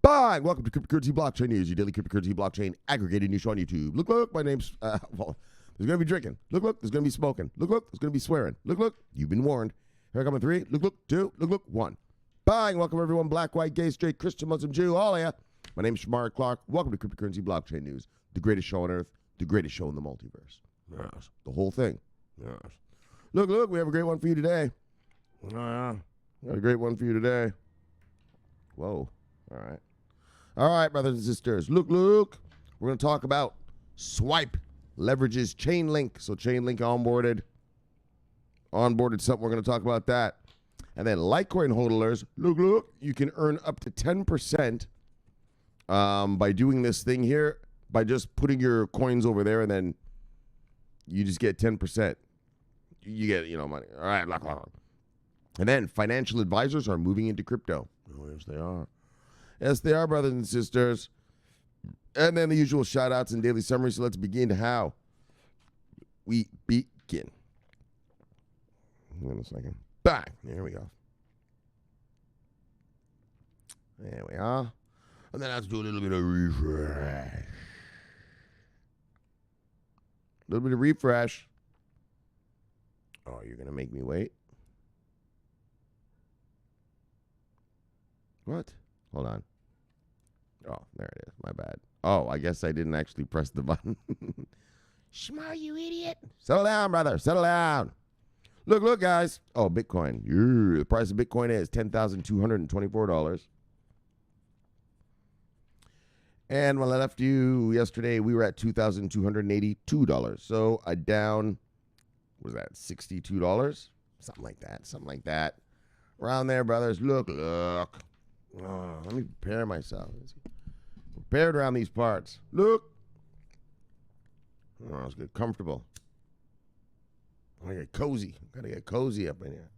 Bye. Welcome to Cryptocurrency Blockchain News, your daily cryptocurrency blockchain aggregated news show on YouTube. Look, my name's, well, there's going to be drinking. Look, there's going to be smoking. Look, there's going to be swearing. Look, you've been warned. Here I come in 3. Look, 2. Look, 1. Bye. Welcome, everyone. Black, white, gay, straight, Christian, Muslim, Jew, all of ya. My name's Shomari Clarke. Welcome to Cryptocurrency Blockchain News, the greatest show on earth, the greatest show in the multiverse. Yes. The whole thing. Yes. Look, we have a great one for you today. Got a great one for you today. Whoa. All right, brothers and sisters. Look. We're going to talk about Swipe leverages Chainlink. So Chainlink onboarded something. We're going to talk about that. And then Litecoin hodlers. Look. You can earn up to 10% by doing this thing here, by just putting your coins over there, and then you just get 10%. You get, money. All right. And then financial advisors are moving into crypto. Oh, yes, they are. Yes, they are, brothers and sisters. And then the usual shout-outs and daily summaries. So let's begin how we begin. Hang on a second. Bang. There we go. There we are. And then let's do a little bit of refresh. Oh, you're going to make me wait? What? Hold on. Oh, there it is. My bad. Oh, I guess I didn't actually press the button. Shmar, you idiot. Settle down, brother. Settle down. Look, guys. Oh, Bitcoin. Yeah, the price of Bitcoin is $10,224. And when I left you yesterday, we were at $2,282. So a down, what was that, $62? Something like that. Around there, brothers. Look. Oh, let me prepare myself. Prepared around these parts. Look. Oh, let's get comfortable. I get cozy. Gotta get cozy up in here.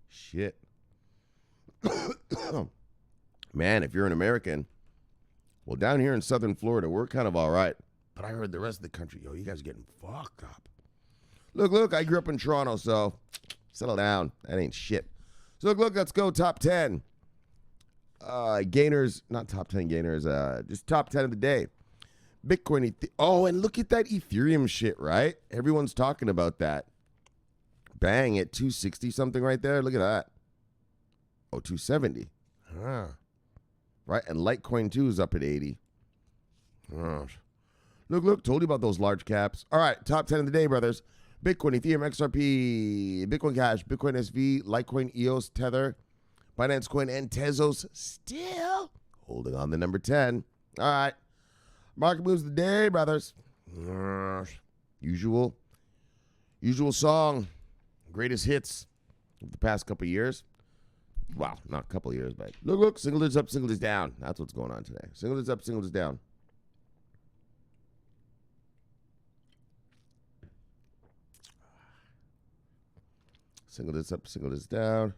Shit. Man, if you're an American, well, down here in southern Florida, we're kind of all right. But I heard the rest of the country, you guys are getting fucked up. Look, I grew up in Toronto, so settle down. That ain't shit. So look, let's go top 10. Gainers, not top 10 gainers, just top 10 of the day. Bitcoin. Oh, and look at that Ethereum shit, right? Everyone's talking about that. Bang, at 260 something right there. Look at that. Oh, 270. Right, and Litecoin 2 is up at 80. Look, told you about those large caps. All right, top 10 of the day, brothers. Bitcoin, Ethereum, XRP, Bitcoin Cash, Bitcoin SV, Litecoin, EOS, Tether, Binance Coin, and Tezos still holding on to number 10. All right. Market moves of the day, brothers. Usual song. Greatest hits of the past couple of years. Wow, not a couple of years, but look, single digits up, single digits down. That's what's going on today. Single digits up, single digits down. Single digits up, single digits down.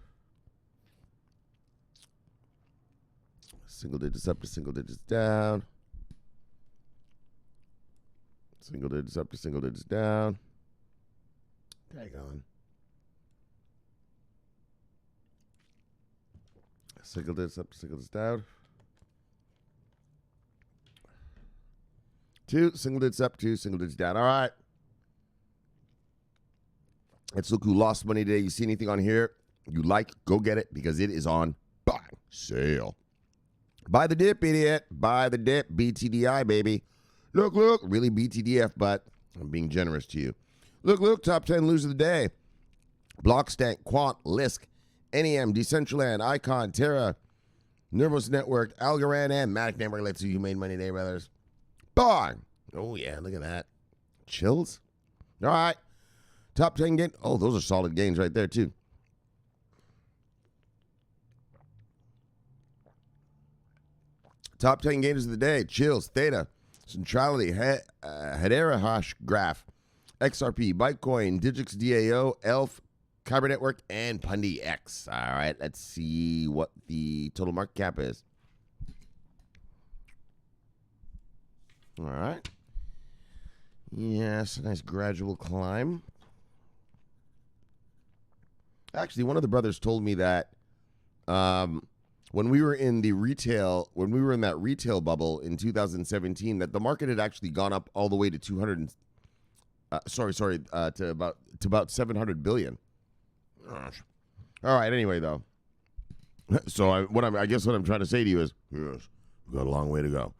Single digits up to single digits down. Single digits up to single digits down. Tag on. Single digits up to single digits down. 2 single digits up, 2 single digits down. All right. Let's look who lost money today. You see anything on here you like, go get it because it is on buy sale. Buy the dip, idiot. Buy the dip. BTDI, baby. Look. Really BTDF, but I'm being generous to you. Look. Top 10 losers of the day. Blockstank, Quant, Lisk, NEM, Decentralized, Icon, Terra, Nervous Network, Algorand, and Matic Network. Let's see who made money today, brothers. Buy. Oh, yeah. Look at that. Chills. All right. Top 10 gain. Oh, those are solid gains right there, too. Top 10 gainers of the day. Chills, Theta, Centrality, Hedera Hash Graph, XRP, Bitcoin, Digix DAO, ELF, Kyber Network, and Pundi X. All right, let's see what the total market cap is. All right. Yes, a nice gradual climb. Actually, one of the brothers told me that when we were in that retail bubble in 2017, that the market had actually gone up all the way to to about 700 billion. Gosh. All right. Anyway, though, so I guess what I'm trying to say to you is, yes, we've got a long way to go.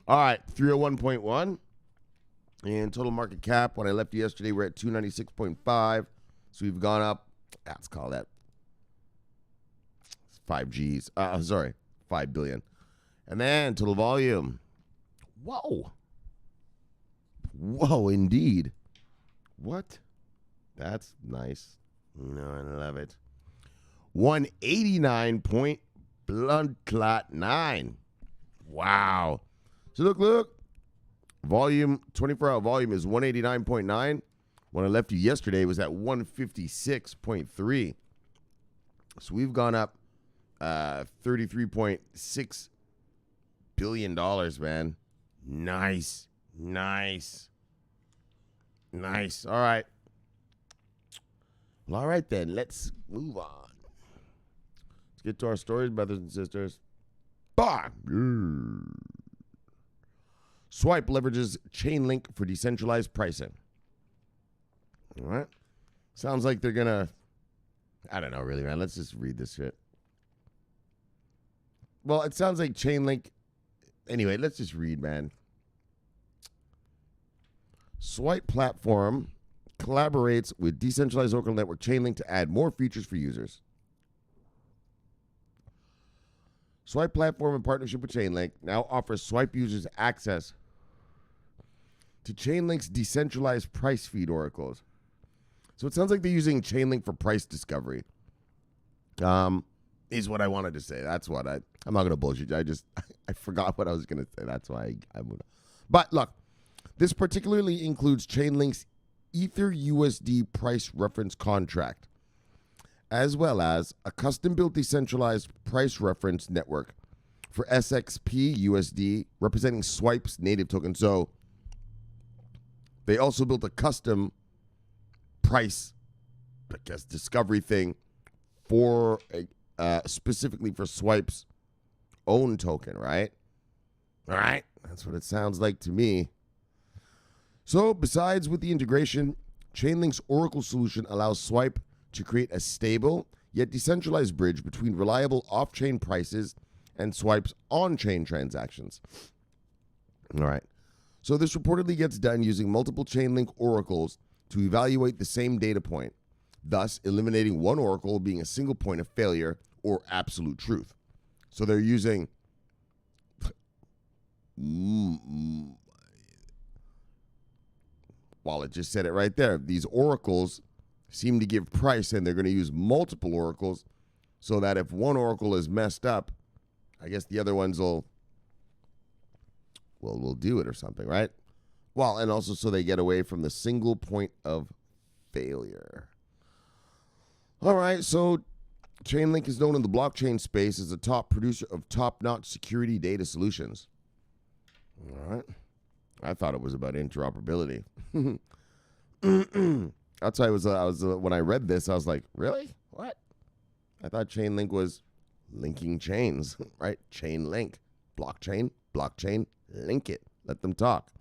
All right, 301.1 and total market cap. When I left you yesterday, we're at 296.5. So we've gone up. Let's call that 5 G's. 5 billion. And then total volume. Whoa, indeed. What? That's nice. I love it. 189.9. Wow. So look. Volume, 24-hour volume is 189.9. When I left you yesterday, it was at 156.3. So we've gone up $33.6 billion, man. Nice. All right. Well, all right then. Let's move on. Let's get to our stories, brothers and sisters. Bah! Swipe leverages Chainlink for decentralized pricing. All right. Sounds like they're going to, I don't know really, man. Let's just read this shit. Well, it sounds like Chainlink. Anyway, let's just read, man. Swipe platform collaborates with decentralized Oracle network Chainlink to add more features for users. Swipe platform in partnership with Chainlink now offers Swipe users access to Chainlink's decentralized price feed oracles. So it sounds like they're using Chainlink for price discovery. Is what I wanted to say. That's what I'm not going to bullshit you. I forgot what I was going to say. That's why I moved on. But look, this particularly includes Chainlink's Ether USD price reference contract, as well as a custom-built decentralized price reference network for SXP USD, representing Swipe's native token. So they also built a custom price, I guess, discovery thing for specifically for Swipe's own token, right? All right, that's what it sounds like to me. So besides with the integration, Chainlink's Oracle solution allows Swipe to create a stable yet decentralized bridge between reliable off-chain prices and Swipe's on-chain transactions. All right. So this reportedly gets done using multiple Chainlink oracles to evaluate the same data point, thus eliminating one oracle being a single point of failure or absolute truth. So they're using well, it just said it right there. These oracles seem to give price, and they're going to use multiple oracles so that if one oracle is messed up, I guess the other ones will do it or something, right? Well, and also so they get away from the single point of failure. All right, so Chainlink is known in the blockchain space as a top producer of top-notch security data solutions. All right. I thought it was about interoperability. I'll tell you, I was when I read this, I was like, really? What? I thought Chainlink was linking chains, right? Chainlink. Blockchain, link it. Let them talk.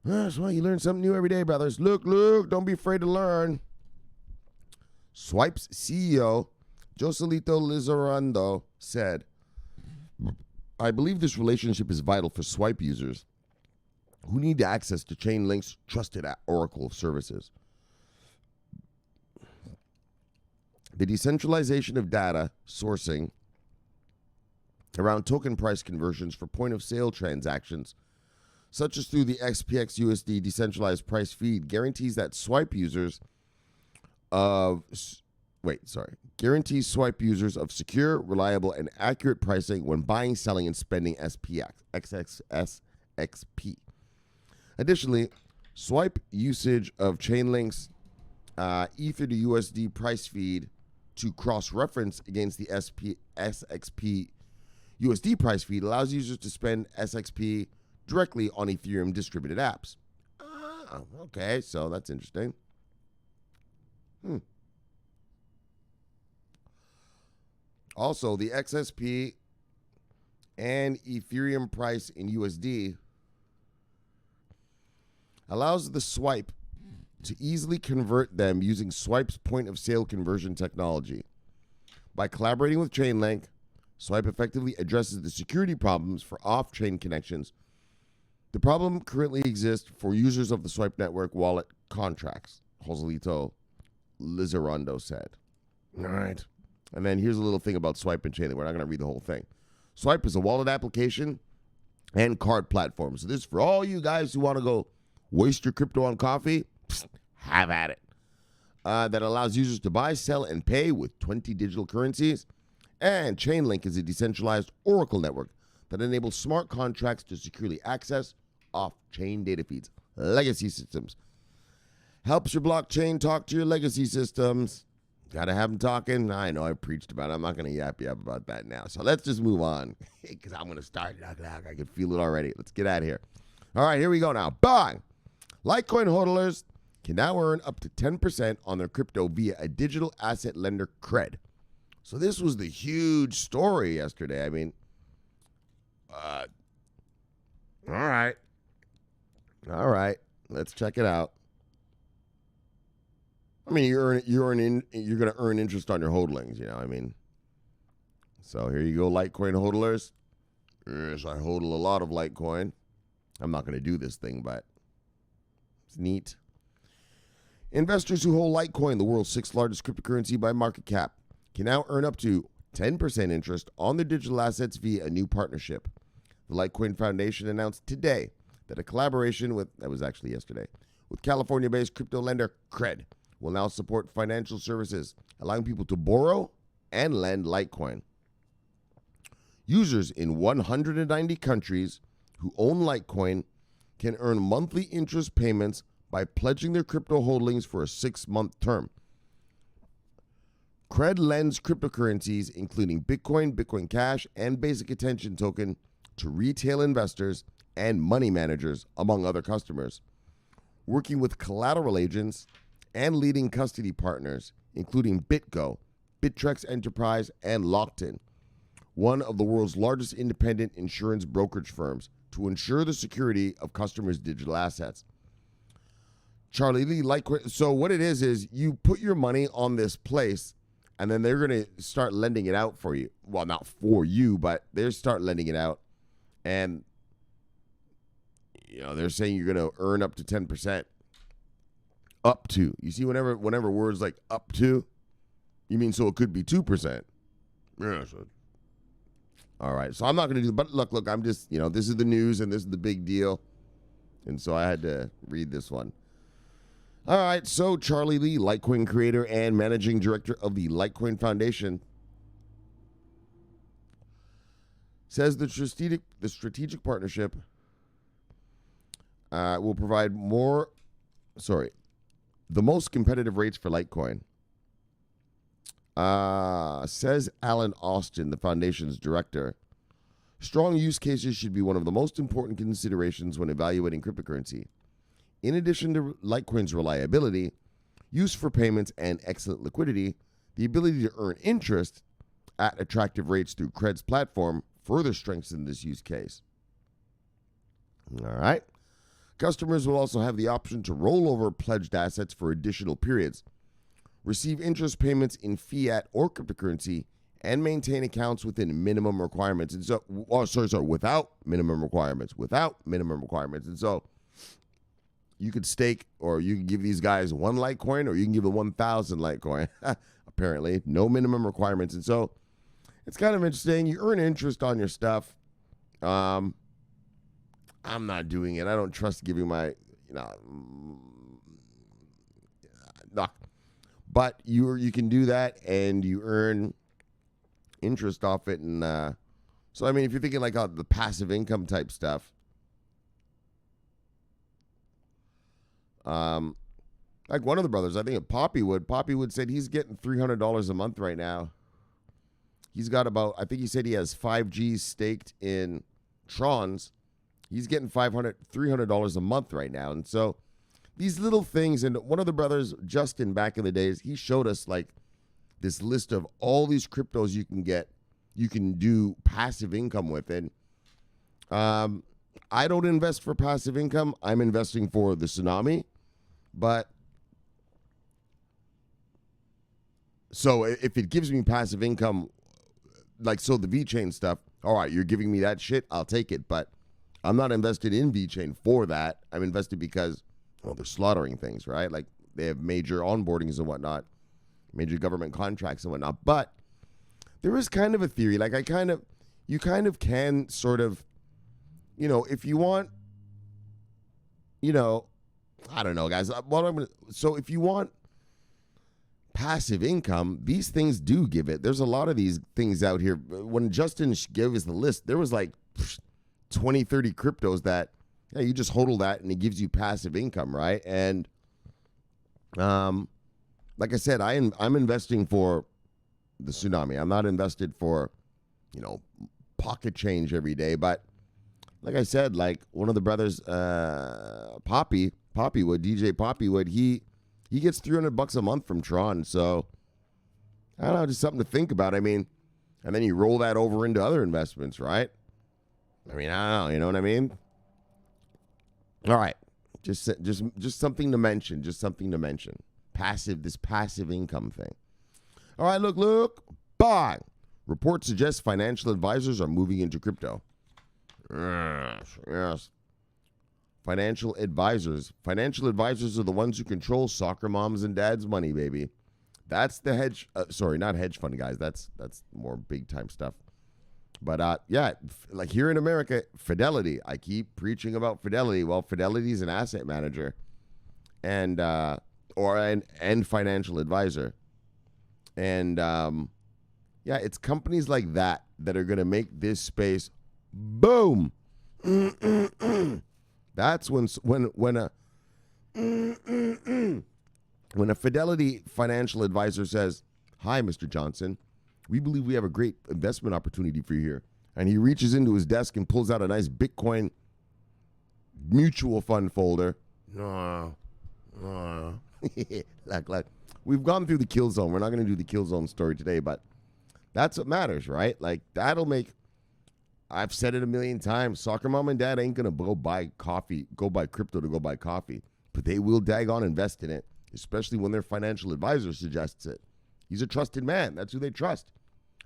That's why you learn something new every day, brothers. Look, don't be afraid to learn. Swipe's CEO, Joselito Lizarrando, said, I believe this relationship is vital for Swipe users who need access to Chainlink's trusted Oracle services. The decentralization of data sourcing around token price conversions for point-of-sale transactions, such as through the XPX USD decentralized price feed, guarantees Swipe users of secure, reliable, and accurate pricing when buying, selling, and spending SXP. Additionally, Swipe usage of Chainlink's Ether to USD price feed to cross-reference against the SXP USD price feed allows users to spend SXP directly on Ethereum distributed apps. Okay, so that's interesting. Also, the XSP and Ethereum price in USD allows the swipe to easily convert them using Swipe's point-of-sale conversion technology. By collaborating with Chainlink, Swipe effectively addresses the security problems for off-chain connections. The problem currently exists for users of the Swipe network wallet contracts, Joselito Lizarrando said. All right. And then here's a little thing about Swipe and Chainlink. We're not going to read the whole thing. Swipe is a wallet application and card platform. So this is for all you guys who want to go waste your crypto on coffee. Have at it. That allows users to buy, sell, and pay with 20 digital currencies. And Chainlink is a decentralized Oracle network that enables smart contracts to securely access off-chain data feeds, legacy systems. Helps your blockchain talk to your legacy systems. Got to have them talking. I know I preached about it. I'm not going to yap about that now. So let's just move on because I'm going to start. I can feel it already. Let's get out of here. All right, here we go now. Bang! Litecoin hodlers can now earn up to 10% on their crypto via a digital asset lender, Cred. So this was the huge story yesterday. I mean, all right. Let's check it out. I mean, you're going to earn interest on your hodlings, you know. I mean, so here you go, Litecoin hodlers. Yes, I hodl a lot of Litecoin. I'm not going to do this thing, but it's neat. Investors who hold Litecoin, the world's 6th largest cryptocurrency by market cap, can now earn up to 10% interest on their digital assets via a new partnership. The Litecoin Foundation announced today that a collaboration with California-based crypto lender Cred will now support financial services, allowing people to borrow and lend Litecoin. Users in 190 countries who own Litecoin can earn monthly interest payments by pledging their crypto holdings for a 6-month term. Cred lends cryptocurrencies, including Bitcoin, Bitcoin Cash, and Basic Attention Token, to retail investors and money managers, among other customers, working with collateral agents and leading custody partners, including BitGo, Bittrex Enterprise, and Lockton, one of the world's largest independent insurance brokerage firms, to ensure the security of customers' digital assets. Charlie Lee, Litecoin. So what it is you put your money on this place, and then they're going to start lending it out for you. Well, not for you, but they start lending it out, and they're saying you're going to earn up to 10%. Up to. You see, whenever words like up to, you mean so it could be 2%. Yeah. So. All right. So I'm not going to do. But look. I'm just this is the news and this is the big deal, and so I had to read this one. All right. So Charlie Lee, Litecoin creator and managing director of the Litecoin Foundation, says the strategic partnership will provide the most competitive rates for Litecoin, says Alan Austin, the foundation's director. Strong use cases should be one of the most important considerations when evaluating cryptocurrency. In addition to Litecoin's reliability, use for payments, and excellent liquidity, the ability to earn interest at attractive rates through Cred's platform further strengthens this use case. All right. Customers will also have the option to roll over pledged assets for additional periods, receive interest payments in fiat or cryptocurrency, and maintain accounts within minimum requirements. And so, without minimum requirements. And so, you could stake, or you can give these guys 1 Litecoin, or you can give them 1,000 Litecoin. Apparently, no minimum requirements. And so, it's kind of interesting. You earn interest on your stuff. I'm not doing it. I don't trust giving my, but you can do that and you earn interest off it. And so, I mean, if you're thinking like the passive income type stuff, like one of the brothers, I think Poppywood said he's getting $300 a month right now. He's got I think he said he has 5Gs staked in Trons. He's getting $300 a month right now. And so these little things, and one of the brothers, Justin, back in the days, he showed us like this list of all these cryptos you can do passive income with. And I don't invest for passive income. I'm investing for the tsunami. But so if it gives me passive income, like so the VeChain stuff, all right, you're giving me that shit, I'll take it. But I'm not invested in VeChain for that. I'm invested because, well, they're slaughtering things, right? Like they have major onboardings and whatnot, major government contracts and whatnot. But there is kind of a theory, like you kind of can sort of, if you want, I don't know, guys. So if you want passive income, these things do give it. There's a lot of these things out here. When Justin gave us the list, there was like 20, 30 cryptos that, yeah, you just hodl that and it gives you passive income, right? And like I said, I'm investing for the tsunami. I'm not invested for, pocket change every day. But like I said, like one of the brothers, Poppywood, DJ Poppywood, he gets $300 a month from Tron. So I don't know, just something to think about. I mean, and then you roll that over into other investments, right? I mean, I don't know, you know what I mean? All right. Just something to mention. Just something to mention. This passive income thing. All right, look. Bye. Report suggests financial advisors are moving into crypto. Yes. Financial advisors. Financial advisors are the ones who control soccer moms and dads' money, baby. That's the not hedge fund guys. That's more big time stuff. But yeah, like here in America, Fidelity. I keep preaching about Fidelity. Well, Fidelity is an asset manager, and financial advisor, and yeah, it's companies like that are going to make this space boom. That's when a Fidelity financial advisor says, "Hi, Mr. Johnson. We believe we have a great investment opportunity for you here." And he reaches into his desk and pulls out a nice Bitcoin mutual fund folder. Like, we've gone through the kill zone. We're not going to do the kill zone story today, but that's what matters, right? Like, that'll make, I've said it a million times, soccer mom and dad ain't going to go buy crypto to go buy coffee, but they will daggone invest in it, especially when their financial advisor suggests it. He's a trusted man. That's who they trust.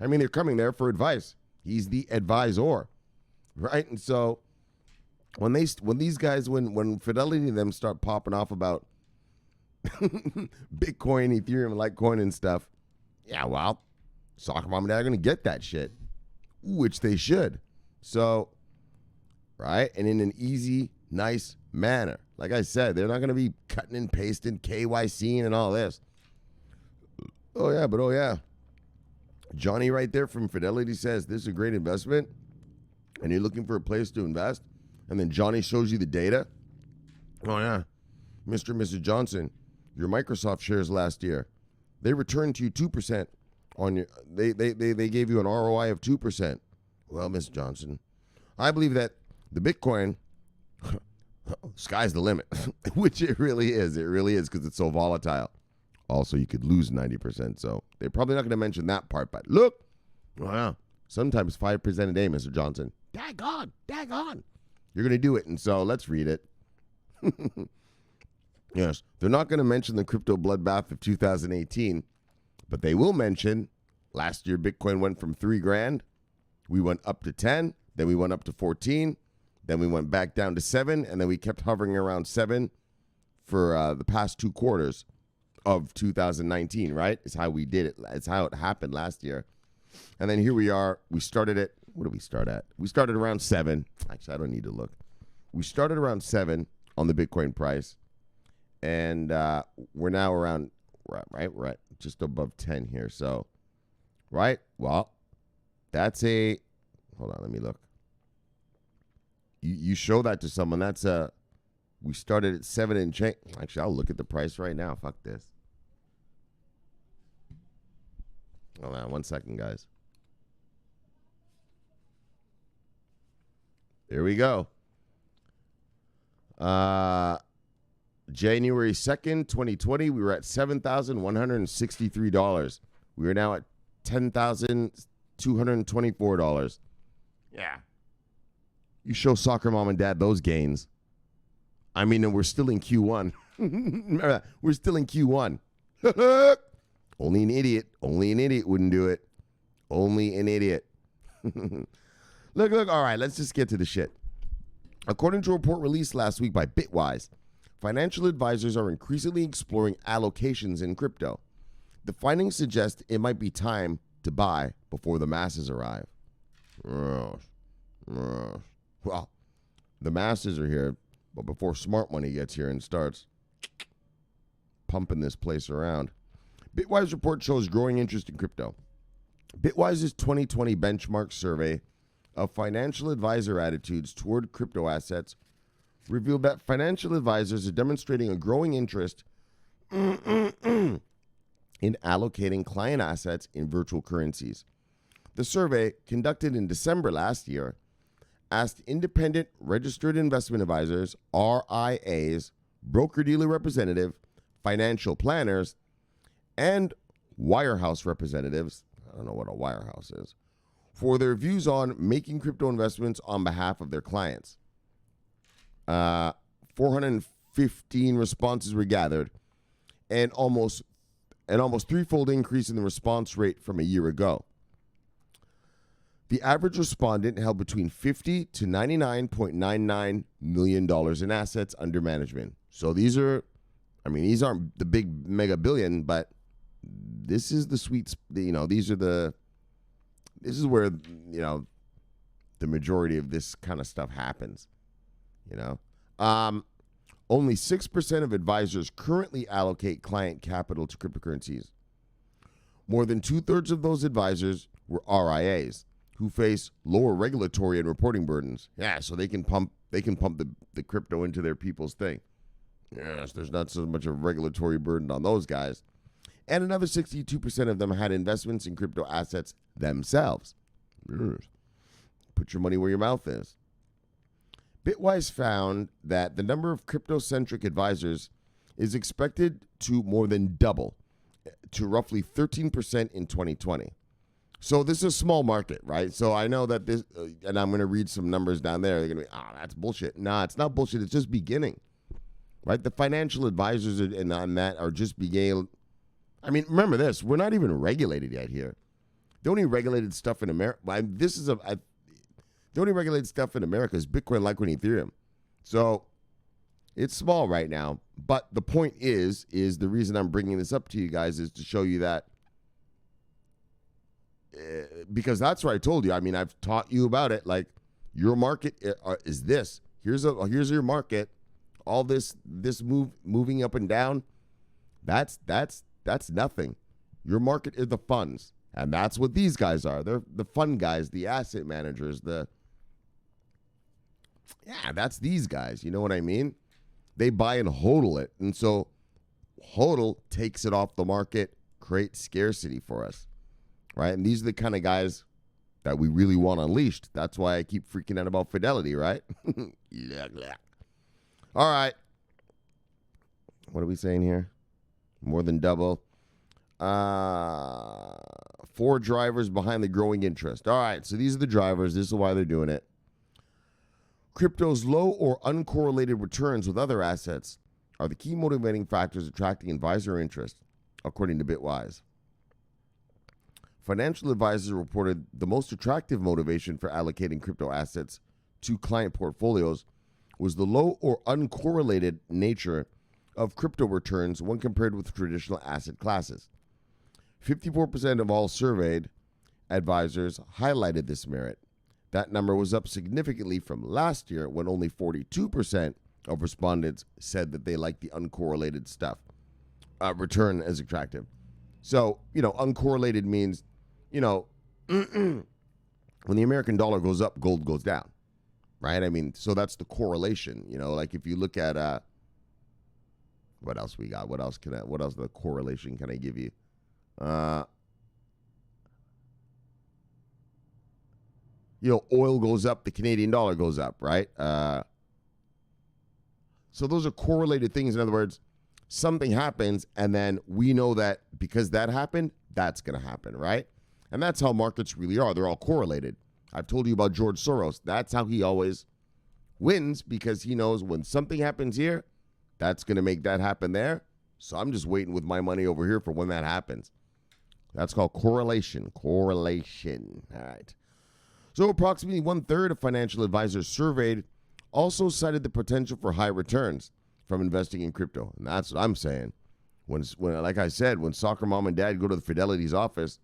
I mean, they're coming there for advice. He's the advisor, right? And so when these guys, when Fidelity and them start popping off about Bitcoin, Ethereum, Litecoin and stuff, yeah, well, soccer mom and dad are going to get that shit, which they should. So, right? And in an easy, nice manner. Like I said, they're not going to be cutting and pasting, KYCing and all this. Oh, yeah. Johnny right there from Fidelity says, this is a great investment, and you're looking for a place to invest, and then Johnny shows you the data. Oh, yeah. Mr. and Mrs. Johnson, your Microsoft shares last year, they returned to you 2% on your, they gave you an ROI of 2%. Well, Miss Johnson, I believe that the Bitcoin, sky's the limit, which it really is. It really is, because it's so volatile. Also, you could lose 90%, so they're probably not going to mention that part. But look, wow, sometimes 5% a day, Mr. Johnson. Daggone. You're going to do it, and so let's read it. Yes, they're not going to mention the crypto bloodbath of 2018, but they will mention last year Bitcoin went from $3,000. We went up to 10, then we went up to 14, then we went back down to 7, and then we kept hovering around 7 for the past 2 quarters of 2019, right? It's how we did it. It's how it happened last year. And then here we are. We started at, what did we start at? We started around 7. Actually, I don't need to look. We started around 7 on the Bitcoin price. And we're now around, right? We're at just above 10 here. So, right? Well, that's a, hold on, let me look. You show that to someone. That's a, we started at 7 and change. Actually, I'll look at the price right now. Fuck this. Hold on 1 second, guys. There we go. January 2nd, 2020, we were at $7,163. We are now at $10,224. Yeah. You show soccer mom and dad those gains. I mean, and we're still in Q1. Remember that? We're still in Q1. Only an idiot wouldn't do it. Only an idiot. Look. All right, let's just get to the shit. According to a report released last week by Bitwise, financial advisors are increasingly exploring allocations in crypto. The findings suggest it might be time to buy before the masses arrive. Well, the masses are here, but before smart money gets here and starts pumping this place around. Bitwise report shows growing interest in crypto. Bitwise's 2020 benchmark survey of financial advisor attitudes toward crypto assets revealed that financial advisors are demonstrating a growing interest in allocating client assets in virtual currencies. The survey, conducted in December last year, asked independent registered investment advisors, RIAs, broker-dealer representative, financial planners, and wirehouse representatives, I don't know what a wirehouse is, for their views on making crypto investments on behalf of their clients. 415 responses were gathered, and almost threefold increase in the response rate from a year ago. The average respondent held between $50 to $99.99 million in assets under management. So these aren't the big mega billion, but this is the sweet, this is where, the majority of this kind of stuff happens, Only 6% of advisors currently allocate client capital to cryptocurrencies. More than 2/3 of those advisors were RIAs, who face lower regulatory and reporting burdens. Yeah, so they can pump the crypto into their people's thing. Yes, there's not so much of a regulatory burden on those guys. And another 62% of them had investments in crypto assets themselves. Put your money where your mouth is. Bitwise found that the number of crypto-centric advisors is expected to more than double to roughly 13% in 2020. So this is a small market, right? So I know that this, and I'm going to read some numbers down there. They're going to be, that's bullshit. Nah, it's not bullshit. It's just beginning, right? The financial advisors and on that are just beginning. I mean, remember this. We're not even regulated yet here. The only regulated stuff in America, the only regulated stuff in America is Bitcoin, Litecoin, Ethereum. So it's small right now. But the point is the reason I'm bringing this up to you guys is to show you that, because that's what I told you. I mean, I've taught you about it. Like, your market is this. Here's your market. All this moving up and down. That's nothing. Your market is the funds. And that's what these guys are. They're the fund guys, the asset managers, that's these guys. You know what I mean? They buy and hodl it. And so hodl takes it off the market, creates scarcity for us, right? And these are the kind of guys that we really want unleashed. That's why I keep freaking out about Fidelity, right? All right. What are we saying here? More than double. 4 drivers behind the growing interest. All right, so these are the drivers. This is why they're doing it. Crypto's low or uncorrelated returns with other assets are the key motivating factors attracting advisor interest, according to Bitwise. Financial advisors reported the most attractive motivation for allocating crypto assets to client portfolios was the low or uncorrelated nature of crypto returns when compared with traditional asset classes. 54% of all surveyed advisors highlighted this merit. That number was up significantly from last year, when only 42% of respondents said that they liked the uncorrelated stuff, return as attractive. So, uncorrelated means, when the American dollar goes up, gold goes down, right? I mean, so that's the correlation. Like if you look at what else we got? What else the correlation can I give you? Oil goes up, the Canadian dollar goes up, right? So those are correlated things. In other words, something happens, and then we know that because that happened, that's going to happen, right? And that's how markets really are. They're all correlated. I've told you about George Soros. That's how he always wins, because he knows when something happens here, that's going to make that happen there. So I'm just waiting with my money over here for when that happens. That's called correlation. Correlation. All right. So approximately 1/3 of financial advisors surveyed also cited the potential for high returns from investing in crypto. And that's what I'm saying. When like I said, when soccer mom and dad go to the Fidelity's office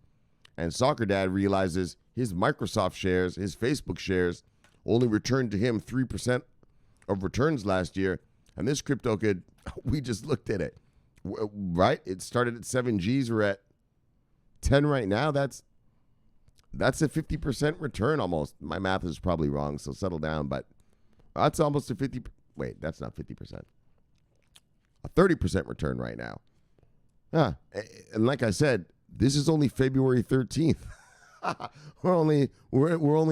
and soccer dad realizes his Microsoft shares, his Facebook shares, only returned to him 3% of returns last year, and this crypto could, we just looked at it, right? It started at 7 Gs. We're at 10 right now. That's a 50% return almost. My math is probably wrong, so settle down. But that's almost a 50. Wait, that's not 50%. A 30% return right now. And like I said, this is only February 13th. we're only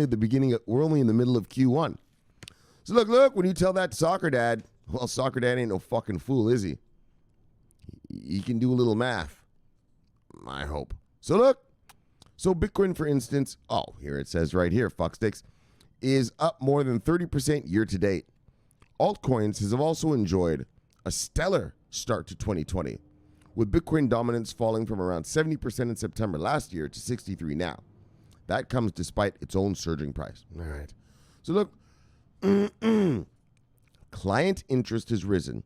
at the beginning. We're only in the middle of Q1. So look, when you tell that to soccer dad, well, soccer dad ain't no fucking fool, is he? He can do a little math. I hope. So Bitcoin, for instance, here it says right here, fucksticks, is up more than 30% year to date. Altcoins have also enjoyed a stellar start to 2020, with Bitcoin dominance falling from around 70% in September last year to 63% now. That comes despite its own surging price. All right. So look, client interest has risen,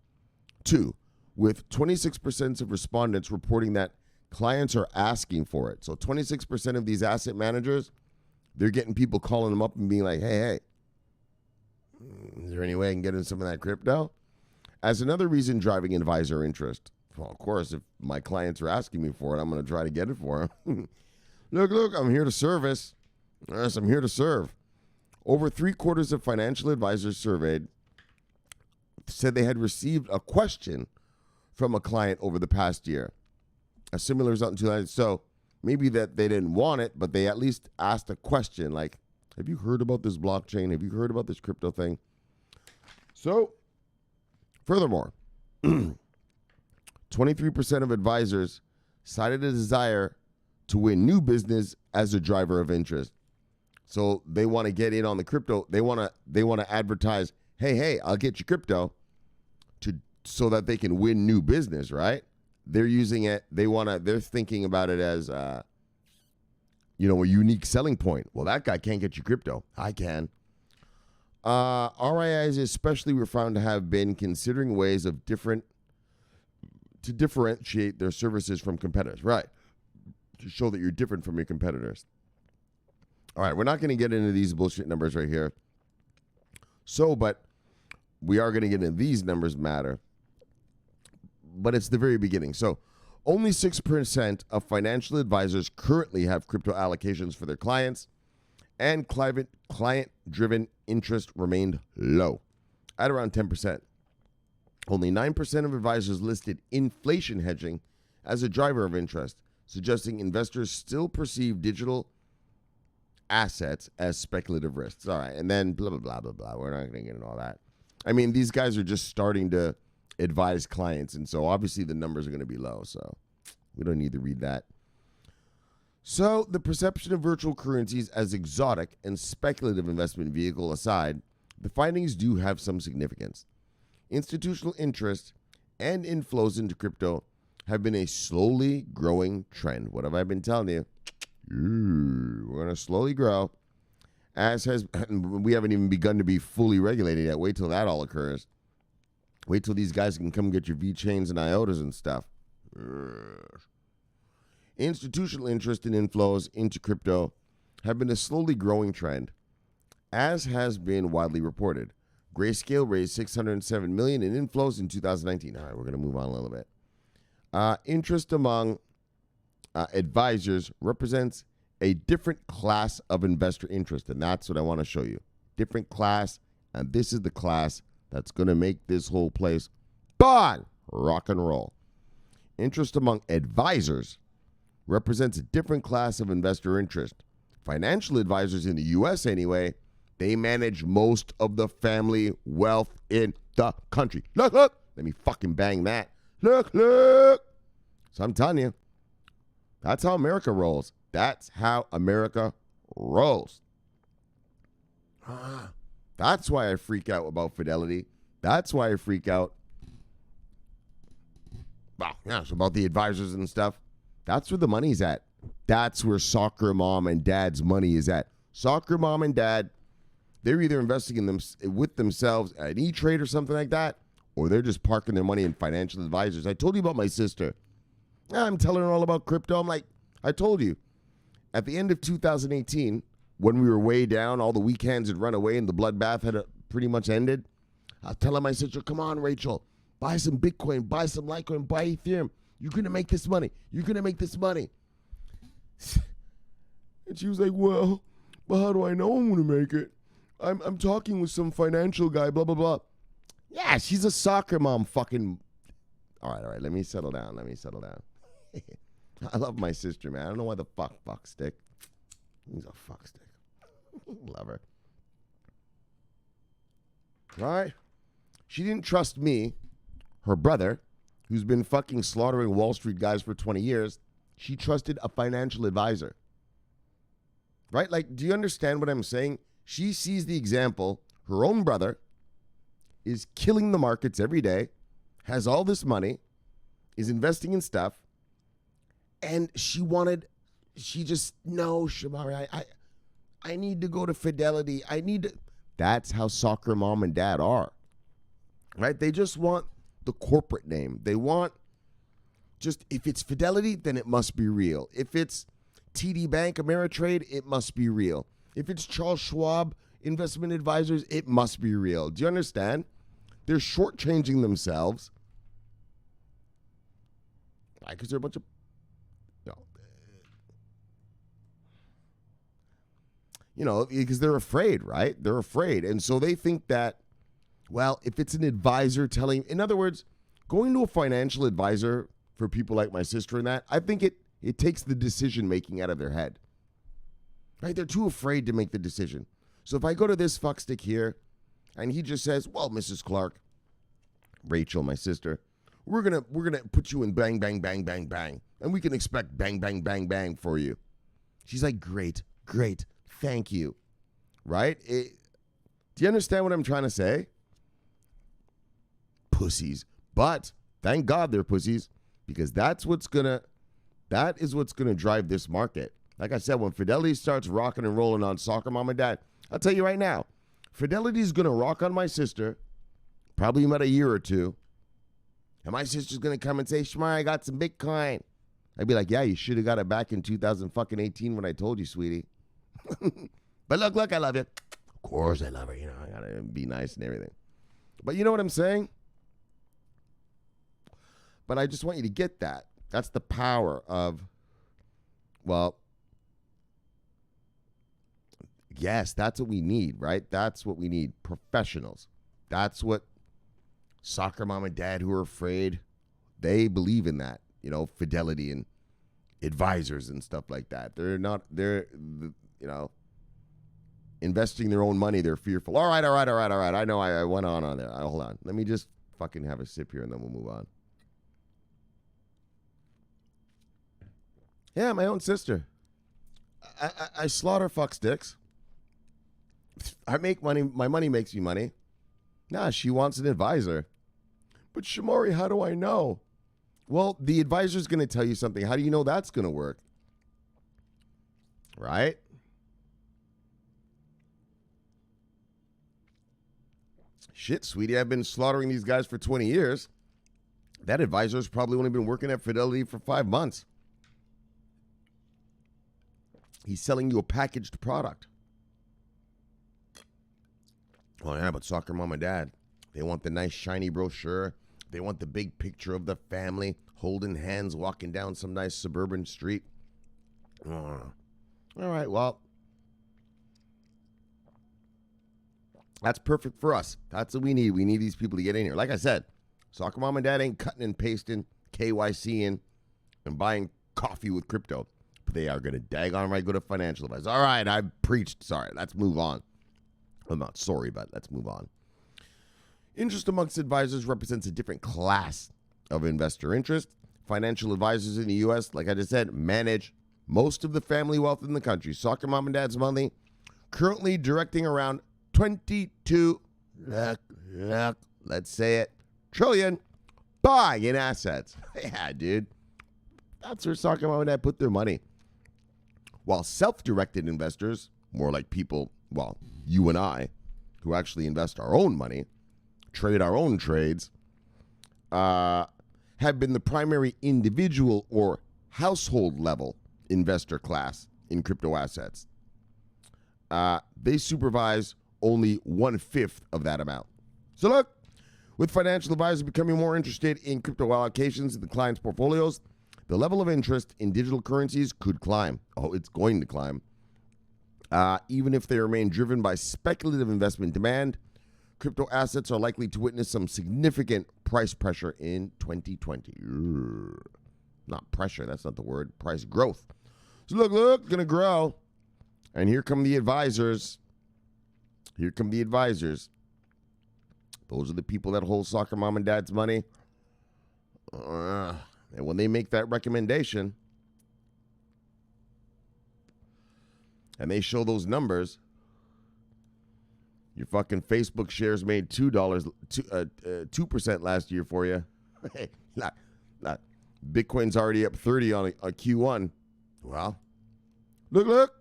too, with 26% of respondents reporting that clients are asking for it. So 26% of these asset managers, they're getting people calling them up and being like, hey, is there any way I can get in some of that crypto? As another reason driving advisor interest, well, of course, if my clients are asking me for it, I'm going to try to get it for them. Look, I'm here to service. Yes, I'm here to serve. Over 3/4 of financial advisors surveyed said they had received a question from a client over the past year. A similar result in 2000. So maybe that they didn't want it, but they at least asked a question like, have you heard about this blockchain? Have you heard about this crypto thing? So, furthermore, 23% of advisors cited a desire to win new business as a driver of interest. So they want to get in on the crypto. They want to advertise, hey, I'll get you crypto so that they can win new business, right? They're using it. They're thinking about it as, a unique selling point. Well, that guy can't get you crypto. I can. RIAs especially were found to have been considering ways to differentiate their services from competitors, right? To show that you're different from your competitors. All right, we're not going to get into these bullshit numbers right here. But we are going to get into these numbers matter. But it's the very beginning. So only 6% of financial advisors currently have crypto allocations for their clients, and client-driven interest remained low at around 10%. Only 9% of advisors listed inflation hedging as a driver of interest, suggesting investors still perceive digital assets as speculative risks. All right, and then blah, blah, blah, blah, blah. We're not going to get into all that. I mean, these guys are just starting to advise clients, and so obviously the numbers are going to be low, so we don't need to read that. So the perception of virtual currencies as exotic and speculative investment vehicle aside, the findings do have some significance. Institutional interest and inflows into crypto have been a slowly growing trend. What have I been telling you? We're going to slowly grow. We haven't even begun to be fully regulated yet. Wait till that all occurs. Wait till these guys can come get your V-chains and IOTAs and stuff. Institutional interest and inflows into crypto have been a slowly growing trend, as has been widely reported. Grayscale raised $607 million in inflows in 2019. All right, we're going to move on a little bit. Interest among advisors represents a different class of investor interest, and that's what I want to show you. Different class, and this is the class that's going to make this whole place bang, rock and roll. Interest among advisors represents a different class of investor interest. Financial advisors in the U.S. anyway, they manage most of the family wealth in the country. Look, let me fucking bang that. Look. So I'm telling you, That's how America rolls. That's how America rolls. That's why I freak out about Fidelity. That's why I freak out. Well, yeah, it's about the advisors and stuff. That's where the money's at. That's where soccer mom and dad's money is at. Soccer mom and dad, they're either investing in them with themselves at E-Trade or something like that, or they're just parking their money in financial advisors. I told you about my sister. I'm telling her all about crypto. I'm like, I told you. At the end of 2018, when we were way down, all the weekends had run away and the bloodbath had pretty much ended. I was telling my sister, come on, Rachel, buy some Bitcoin, buy some Litecoin, buy Ethereum. You're going to make this money. You're going to make this money. And she was like, well, how do I know I'm going to make it? I'm talking with some financial guy, blah, blah, blah. Yeah, she's a soccer mom fucking. All right. Let me settle down. I love my sister, man. I don't know why the fuck stick. He's a fuck stick. Love her. Right? She didn't trust me, her brother, who's been fucking slaughtering Wall Street guys for 20 years. She trusted a financial advisor. Right? Like, do you understand what I'm saying? She sees the example. Her own brother is killing the markets every day, has all this money, is investing in stuff, and she just, no, Shomari, I need to go to Fidelity. That's how soccer mom and dad are, right? They just want the corporate name. They want just, if it's Fidelity, then it must be real. If it's TD Bank, Ameritrade, it must be real. If it's Charles Schwab Investment Advisors, it must be real. Do you understand? They're shortchanging themselves. Why? Because they're a bunch of, because they're afraid, right? They're afraid. And so they think that, well, if it's an advisor telling, in other words, going to a financial advisor for people like my sister and that, I think it takes the decision-making out of their head. Right? They're too afraid to make the decision. So if I go to this fuckstick here and he just says, well, Mrs. Clarke, Rachel, my sister, we're gonna put you in bang, bang, bang, bang, bang. And we can expect bang, bang, bang, bang for you. She's like, great, thank you. Right? Do you understand what I'm trying to say? Pussies. But thank God they're pussies, because that is what's gonna drive this market. Like I said, when Fidelity starts rocking and rolling on soccer mom and dad, I'll tell you right now, Fidelity's going to rock on my sister, probably about a year or two. And my sister's going to come and say, Shomari, I got some Bitcoin. I'd be like, yeah, you should have got it back in 2018 when I told you, sweetie. But look, I love you. Of course I love her. I got to be nice and everything. But you know what I'm saying? But I just want you to get that. That's the power of, well, yes, that's what we need, right? That's what we need. Professionals. That's what soccer mom and dad who are afraid, they believe in that, Fidelity and advisors and stuff like that. They're investing their own money. They're fearful. All right. I know I went on there. Hold on. Let me just fucking have a sip here and then we'll move on. Yeah, my own sister. I slaughter fuck sticks. I make money. My money makes me money. Nah, she wants an advisor. But Shomari, how do I know? Well, the advisor's going to tell you something. How do you know that's going to work? Right? Shit, sweetie, I've been slaughtering these guys for 20 years. That advisor's probably only been working at Fidelity for 5 months. He's selling you a packaged product. Oh, yeah, but soccer mom and dad, they want the nice shiny brochure. They want the big picture of the family holding hands walking down some nice suburban street. All right, well, that's perfect for us. That's what we need. We need these people to get in here. Like I said, soccer mom and dad ain't cutting and pasting, KYC and buying coffee with crypto. But they are going to daggone right go to financial advice. All right, I preached. Sorry, let's move on. I'm not sorry, but let's move on. Interest amongst advisors represents a different class of investor interest. financial advisors in the U.S., like I just said, manage most of the family wealth in the country. Soccer mom and dad's money, currently directing around 22, let's say it, trillion buying in assets. Yeah, dude. That's where soccer mom and dad put their money. While self-directed investors, more like people, well, you and I, who actually invest our own money, trade our own trades, have been the primary individual or household level investor class in crypto assets. They supervise only 1/5 of that amount. So look, with financial advisors becoming more interested in crypto allocations in the client's portfolios, the level of interest in digital currencies could climb. Oh, it's going to climb. Even if they remain driven by speculative investment demand, crypto assets are likely to witness some significant price pressure in 2020. Not pressure, that's not the word. Price growth. So look, gonna grow. And here come the advisors. Here come the advisors. Those are the people that hold soccer mom and dad's money. And when they make that recommendation and they show those numbers, your fucking Facebook shares made $2% last year for you. Bitcoin's already up 30 on a Q1. Well, look.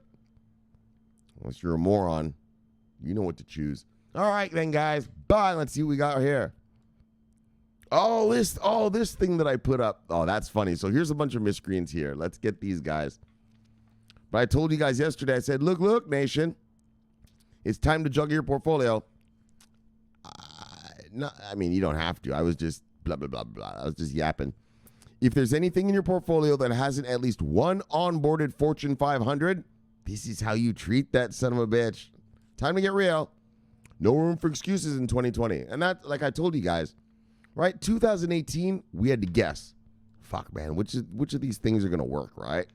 Unless you're a moron, you know what to choose. All right, then, guys. Bye. Let's see what we got here. This thing that I put up. Oh, that's funny. So here's a bunch of miscreants here. Let's get these guys. But I told you guys yesterday, I said, look, nation. It's time to juggle your portfolio. You don't have to. I was just blah, blah, blah, blah. I was just yapping. If there's anything in your portfolio that hasn't at least one onboarded Fortune 500, this is how you treat that son of a bitch. Time to get real. No room for excuses in 2020. And that, like I told you guys, right? 2018, we had to guess. Fuck, man, which of these things are going to work, right?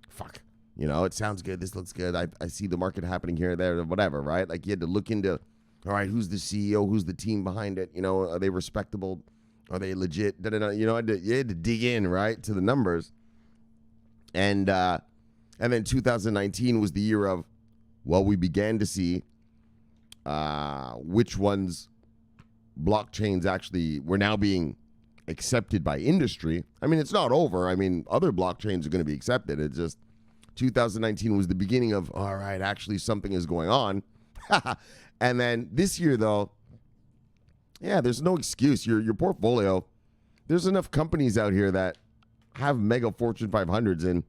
Fuck. It sounds good. This looks good. I see the market happening here, there, whatever, right? Like you had to look into, all right, who's the CEO? Who's the team behind it? Are they respectable? Are they legit? You had to dig in, right, to the numbers. And then 2019 was the year of, well, we began to see which ones blockchains actually were now being accepted by industry. I mean, it's not over. I mean, other blockchains are going to be accepted. It's just 2019 was the beginning of, all right, actually something is going on. And then this year, though, yeah, there's no excuse. Your portfolio, there's enough companies out here that have mega Fortune 500s, and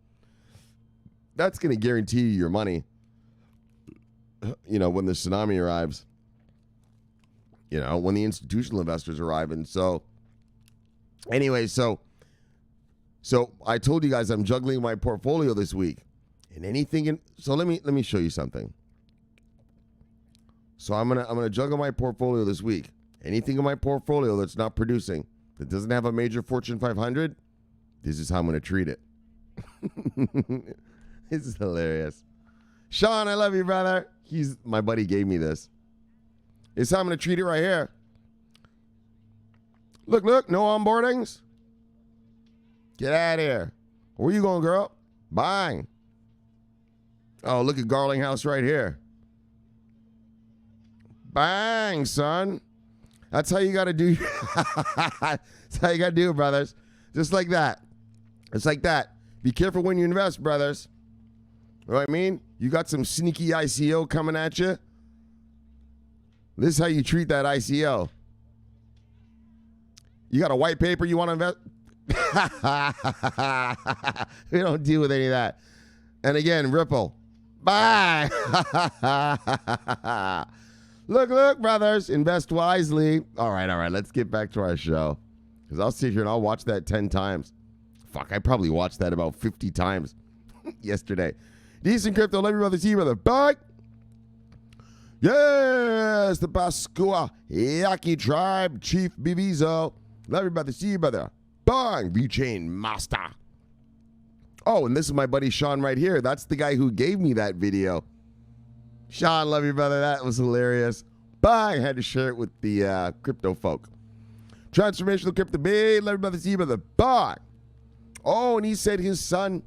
that's going to guarantee you your money, when the tsunami arrives, when the institutional investors arrive. And so, anyway, so I told you guys I'm juggling my portfolio this week. And so let me show you something. So I'm gonna juggle my portfolio this week. Anything in my portfolio that's not producing, that doesn't have a major Fortune 500, this is how I'm gonna treat it. This is hilarious. Sean, I love you, brother. My buddy gave me this. This is how I'm gonna treat it right here. Look, no onboardings. Get out of here. Where you going, girl? Bang. Oh, look at Garlinghouse right here. Bang, son. That's how you got to do. That's how you got to do it, brothers. Just like that. It's like that. Be careful when you invest, brothers. You know what I mean? You got some sneaky ICO coming at you. This is how you treat that ICO. You got a white paper you want to invest? We don't deal with any of that. And again, Ripple. Bye. Look, brothers. Invest wisely. All right. Let's get back to our show. Because I'll sit here and I'll watch that 10 times. Fuck, I probably watched that about 50 times yesterday. Decent crypto. Love you, brother. See you, brother. Bye. Yes, the Pascua Yaki Tribe Chief Bivizo. Love you, brother. See you, brother. Bang. VeChain Master. Oh, and this is my buddy Sean right here. That's the guy who gave me that video. Sean, love you, brother. That was hilarious. Bang. I had to share it with the crypto folk. Transformational Crypto B. Love you, brother. See you, brother. Bye. Oh, and he said his son,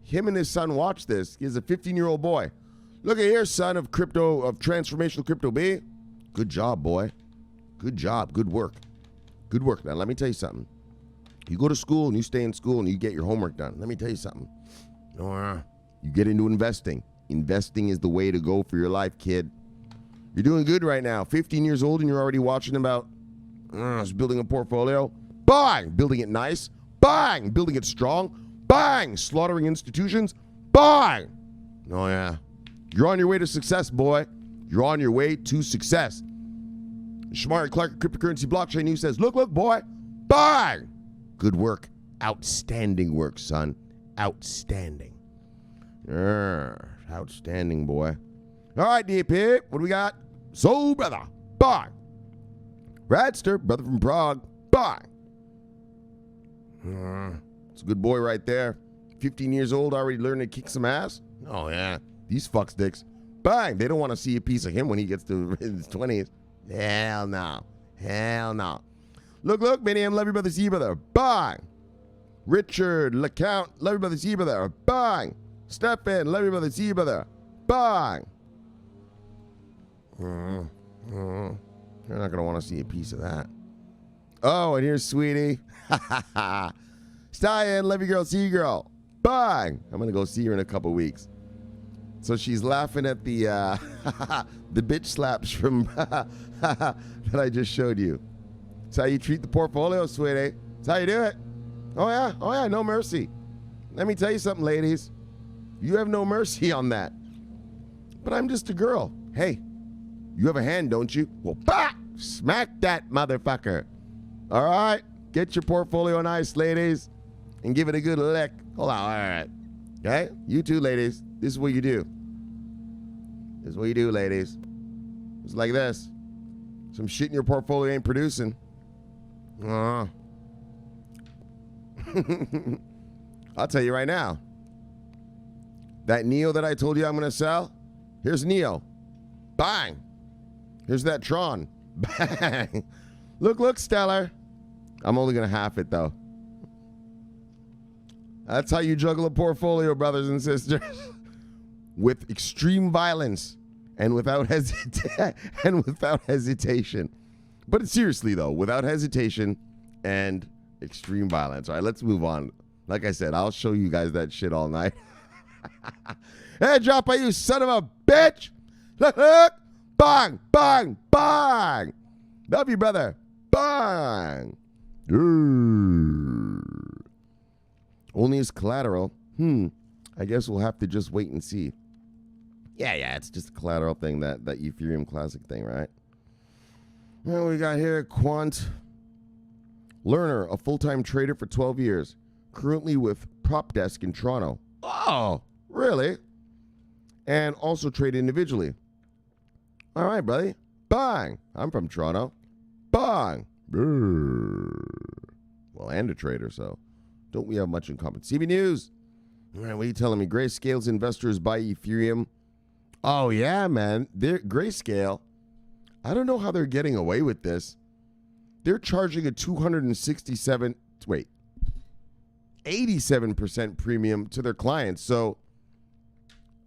him and his son watch this. He has a 15-year-old boy. Look at here, son of transformational crypto B. Good job, boy. Good job. Good work. Good work. Now, let me tell you something. You go to school and you stay in school and you get your homework done. Let me tell you something. You get into investing. Investing is the way to go for your life, kid. You're doing good right now. 15 years old and you're already watching about building a portfolio. Bang! Building it nice. Bang! Building it strong. Bang! Slaughtering institutions. Bang! Oh, yeah. You're on your way to success, boy. You're on your way to success. Shomari Clarke, Cryptocurrency Blockchain News says, look, boy. Bang! Good work. Outstanding work, son. Outstanding. Outstanding, boy. All right, DP. What do we got? So, brother. Bang! Radster, brother from Prague. Bang! It's a good boy right there. 15 years old, already learning to kick some ass. Oh, yeah. These fuck sticks. Bang! They don't want to see a piece of him when he gets to his 20s. Hell no. Hell no. Look, Miniam, love you, brother, see you, brother. Bang! Richard, LeCount, love you, brother, see you, brother. Bang! Stefan, love you, brother, see you, brother. Bang! You're not going to want to see a piece of that. Oh, and here's Sweetie. Stallion, love you, girl, see you, girl. Bang! I'm going to go see her in a couple weeks. So she's laughing at the the bitch slaps from that I just showed you. That's how you treat the portfolio, sweetie. That's how you do it. Oh, yeah, no mercy. Let me tell you something, ladies. You have no mercy on that. But I'm just a girl. Hey, you have a hand, don't you? Well, bah! Smack that motherfucker. All right? Get your portfolio nice, ladies, and give it a good lick. Hold on, all right. Okay? You too, ladies. This is what you do. This is what you do, ladies. It's like this. Some shit in your portfolio ain't producing. I'll tell you right now. That Neo that I told you I'm going to sell, here's Neo. Bang. Here's that Tron. Bang. Look, Stellar. I'm only going to half it, though. That's how you juggle a portfolio, brothers and sisters. With extreme violence and without hesitation. But seriously, though, without hesitation and extreme violence. All right, let's move on. Like I said, I'll show you guys that shit all night. Hey, drop by you son of a bitch. Look. Bang, bang, bang. Love you, brother. Bang. Only as collateral. I guess we'll have to just wait and see. Yeah, it's just a collateral thing, that Ethereum Classic thing, right? Well, we got here Quant Learner, a full-time trader for 12 years, currently with Prop Desk in Toronto. Oh, really? And also trade individually. All right, buddy. Bang. I'm from Toronto. Bang. Well, and a trader, so don't we have much in common? CB News. All right, what are you telling me? Grayscale's investors buy Ethereum. Oh, yeah, man. Grayscale, I don't know how they're getting away with this. They're charging a 87% premium to their clients. So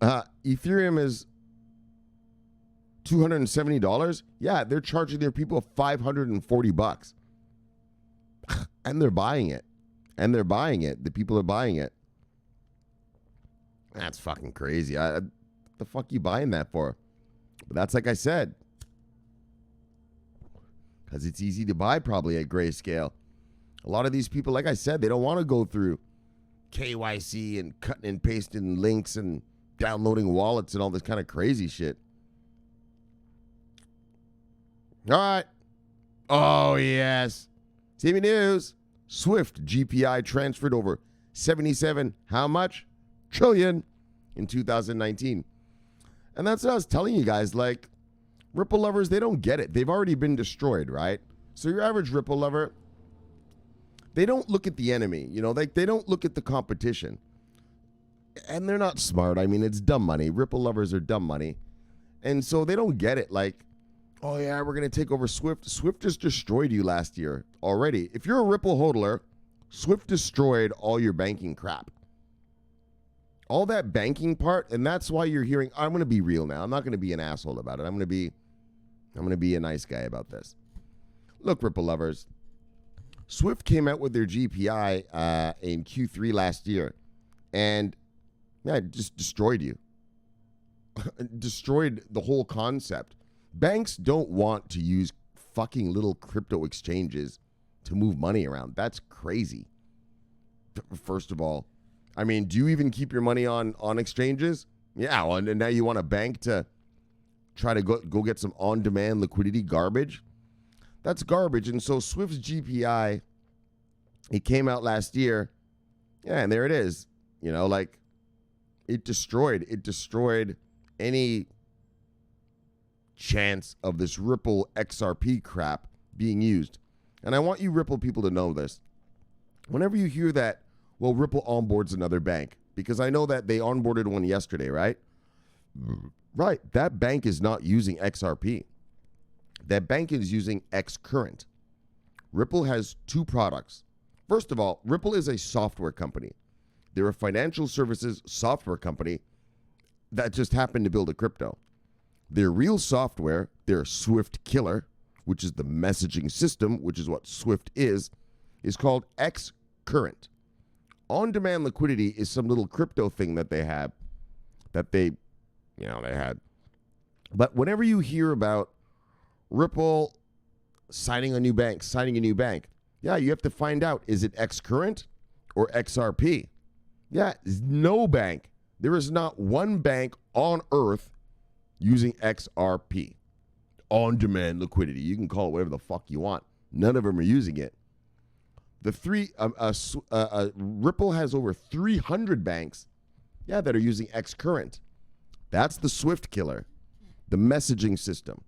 Ethereum is $270. Yeah, they're charging their people $540. And they're buying it. The people are buying it. That's fucking crazy. The fuck you buying that for? But that's like I said. Because it's easy to buy probably at Grayscale. A lot of these people, like I said, they don't want to go through KYC and cutting and pasting links and downloading wallets and all this kind of crazy shit. All right. Oh, yes. CB News. Swift GPI transferred over 77, how much? Trillion in 2019. And that's what I was telling you guys. Like, Ripple lovers, they don't get it. They've already been destroyed, right? So your average Ripple lover, they don't look at the enemy. You know, they don't look at the competition. And they're not smart. I mean, it's dumb money. Ripple lovers are dumb money. And so they don't get it. Like, oh, yeah, we're going to take over Swift. Swift just destroyed you last year already. If you're a Ripple hodler, Swift destroyed all your banking crap. All that banking part, and that's why you're hearing, I'm going to be real now. I'm not going to be an asshole about it. I'm going to be a nice guy about this. Look, Ripple lovers, Swift came out with their GPI in Q3 last year, and yeah, it just destroyed you. Destroyed the whole concept. Banks don't want to use fucking little crypto exchanges to move money around. That's crazy. First of all, I mean, do you even keep your money on exchanges? Yeah, well, and now you want a bank to try to go get some on-demand liquidity garbage? That's garbage. And so Swift's GPI, it came out last year. Yeah, and there it is. You know, like it destroyed any chance of this Ripple XRP crap being used. And I want you Ripple people to know this. Whenever you hear that, well, Ripple onboards another bank, because I know that they onboarded one yesterday, right? Right. That bank is not using XRP. That bank is using Xcurrent. Ripple has two products. First of all, Ripple is a software company. They're a financial services software company that just happened to build a crypto. Their real software, their Swift killer, which is the messaging system, which is what Swift is called Xcurrent. On-demand liquidity is some little crypto thing that they have, that they had. But whenever you hear about Ripple signing a new bank, yeah, you have to find out, is it Xcurrent or XRP? Yeah, no bank. There is not one bank on earth using XRP. On-demand liquidity. You can call it whatever the fuck you want. None of them are using it. Ripple has over 300 banks, yeah, that are using Xcurrent. That's the Swift killer, the messaging system.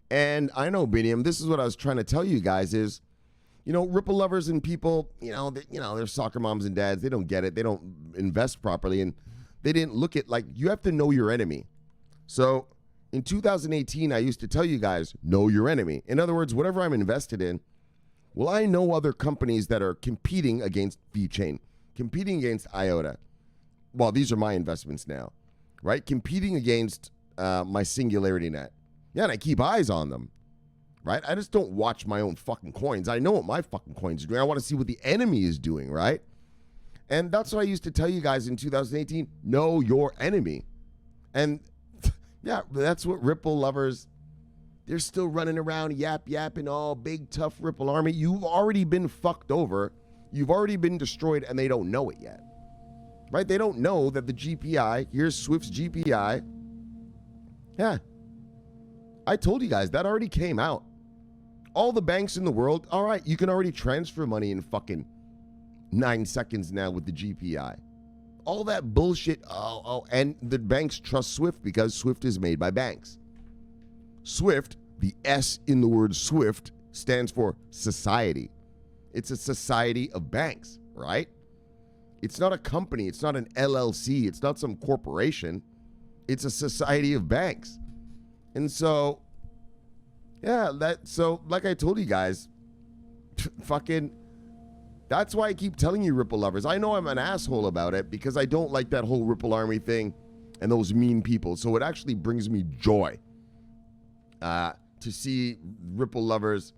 And I know, Biniam, this is what I was trying to tell you guys is, you know, Ripple lovers and people, they're soccer moms and dads. They don't get it. They don't invest properly, and they didn't look at, like, you have to know your enemy. So in 2018, I used to tell you guys, know your enemy. In other words, whatever I'm invested in, well, I know other companies that are competing against VeChain, competing against IOTA. Well, these are my investments now, right? Competing against my Singularity Net. Yeah, and I keep eyes on them, right? I just don't watch my own fucking coins. I know what my fucking coins are doing. I want to see what the enemy is doing, right? And that's what I used to tell you guys in 2018. Know your enemy. And yeah, that's what Ripple lovers, they're still running around yapping, all big, tough Ripple army. You've already been fucked over. You've already been destroyed, and they don't know it yet, right? They don't know that the GPI, here's Swift's GPI. Yeah. I told you guys, that already came out. All the banks in the world, all right, you can already transfer money in fucking 9 seconds now with the GPI. All that bullshit, and the banks trust Swift because Swift is made by banks. Swift, the S in the word Swift, stands for society. It's a society of banks, right? It's not a company. It's not an LLC. It's not some corporation. It's a society of banks. And so, yeah, like I told you guys, fucking, that's why I keep telling you, Ripple lovers. I know I'm an asshole about it because I don't like that whole Ripple Army thing and those mean people. So it actually brings me joy to see Ripple lovers,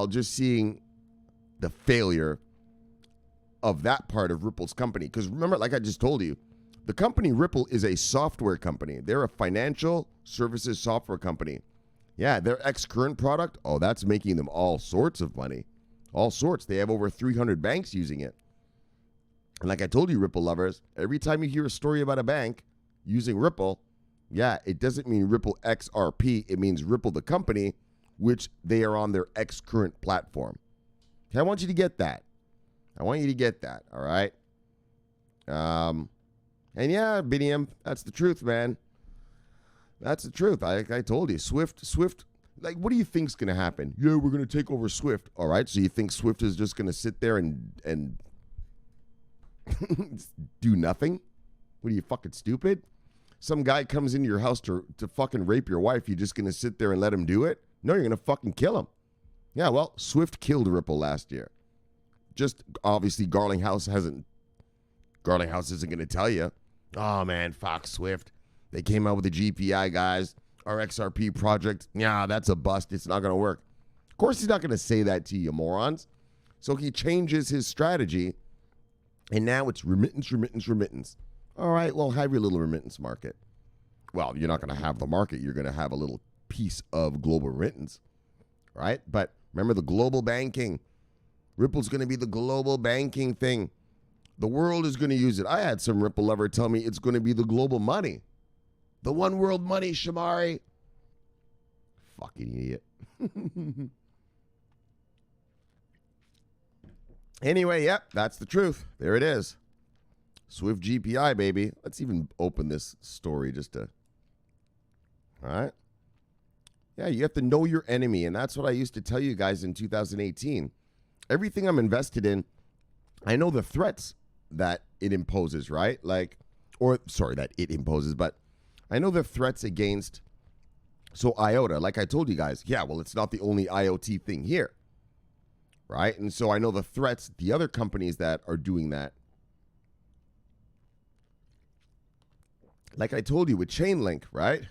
just seeing the failure of that part of Ripple's company. Because remember, like I just told you, the company Ripple is a software company. They're a financial services software company. Yeah, their Xcurrent product, that's making them all sorts of money. All sorts. They have over 300 banks using it. And like I told you, Ripple lovers, every time you hear a story about a bank using Ripple, yeah, it doesn't mean Ripple XRP. It means Ripple, the company, which they are on their Xcurrent platform. Okay, I want you to get that. All right? And yeah, Biniam, that's the truth, man. That's the truth. I told you, Swift, like, what do you think's going to happen? Yeah, we're going to take over Swift. All right, so you think Swift is just going to sit there and do nothing? What are you, fucking stupid? Some guy comes into your house to fucking rape your wife. You're just going to sit there and let him do it? No, you're going to fucking kill him. Yeah, well, Swift killed Ripple last year. Just obviously Garlinghouse isn't going to tell you, oh man, Fox Swift, they came out with the GPI, guys. Our XRP project, yeah, that's a bust. It's not going to work. Of course, he's not going to say that to you, morons. So he changes his strategy, and now it's remittance, remittance, remittance. All right, well, have your little remittance market. Well, you're not going to have the market. You're going to have a little piece of global remittance, right? But remember the global banking. Ripple's going to be the global banking thing. The world is going to use it. I had some Ripple lover tell me it's going to be the global money. The one world money, Shomari. Fucking idiot. Anyway, yep, that's the truth. There it is. Swift GPI, baby. Let's even open this story just to... All right. Yeah, you have to know your enemy, and that's what I used to tell you guys in 2018. Everything I'm invested in, I know the threats that it imposes, right? That it imposes, but I know the threats against, so IOTA, like I told you guys, yeah, well, it's not the only IoT thing here, right? And so I know the threats, the other companies that are doing that. Like I told you with Chainlink, right?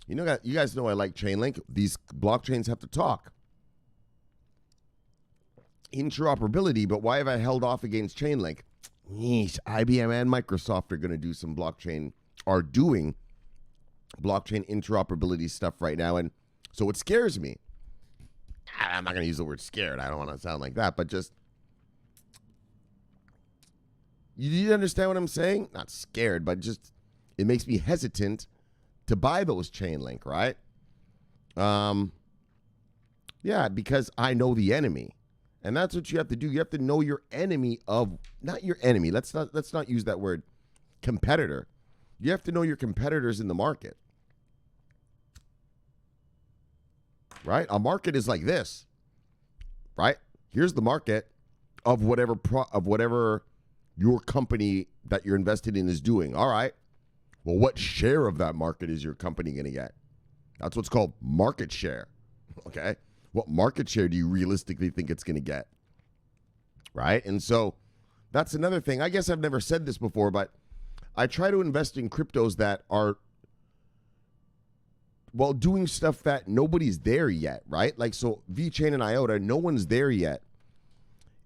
You guys know I like Chainlink. These blockchains have to talk. Interoperability, but why have I held off against Chainlink? Yeesh, IBM and Microsoft are going to do some are doing blockchain interoperability stuff right now, and so it scares me. I'm not going to use the word scared. I don't want to sound like that, but just, you understand what I'm saying? Not scared, but just, it makes me hesitant to buy those Chainlink, right? Yeah, because I know the enemy. And that's what you have to do. You have to know your enemy not your enemy. Let's not use that word, competitor. You have to know your competitors in the market. Right? A market is like this. Right? Here's the market of whatever your company that you're invested in is doing. All right. Well, what share of that market is your company going to get? That's what's called market share. Okay? What market share do you realistically think it's going to get? Right? And so that's another thing. I guess I've never said this before, but I try to invest in cryptos that are, well, doing stuff that nobody's there yet, right? Like, so VeChain and IOTA, no one's there yet.